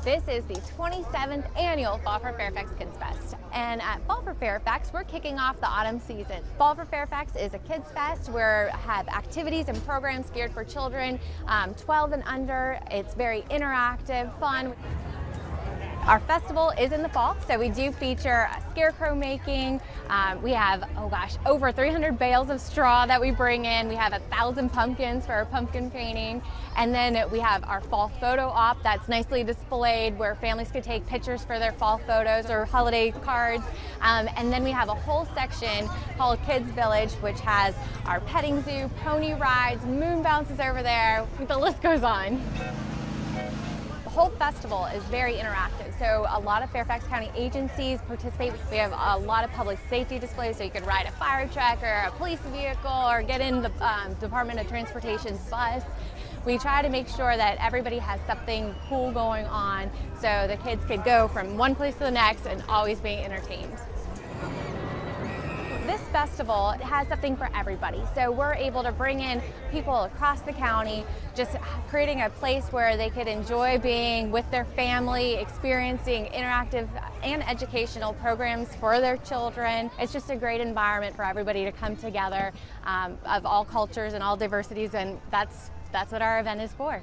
This is the 27th annual Fall for Fairfax KidsFest. And at Fall for Fairfax, we're kicking off the autumn season. Fall for Fairfax is a kids fest where we have activities and programs geared for children 12 and under. It's very interactive, fun. Our festival is in the fall, so we do feature scarecrow making. We have, over 300 bales of straw that we bring in. We have 1,000 pumpkins for our pumpkin painting. And then we have our fall photo op that's nicely displayed where families could take pictures for their fall photos or holiday cards. And then we have a whole section called Kids Village, which has our petting zoo, pony rides, moon bounces over there. The list goes on. The whole festival is very interactive, so a lot of Fairfax County agencies participate. We have a lot of public safety displays, so you can ride a fire truck or a police vehicle or get in the Department of Transportation's bus. We try to make sure that everybody has something cool going on so the kids could go from one place to the next and always being entertained. This festival has something for everybody, so we're able to bring in people across the county, just creating a place where they could enjoy being with their family, experiencing interactive and educational programs for their children. It's just a great environment for everybody to come together of all cultures and all diversities, and that's what our event is for.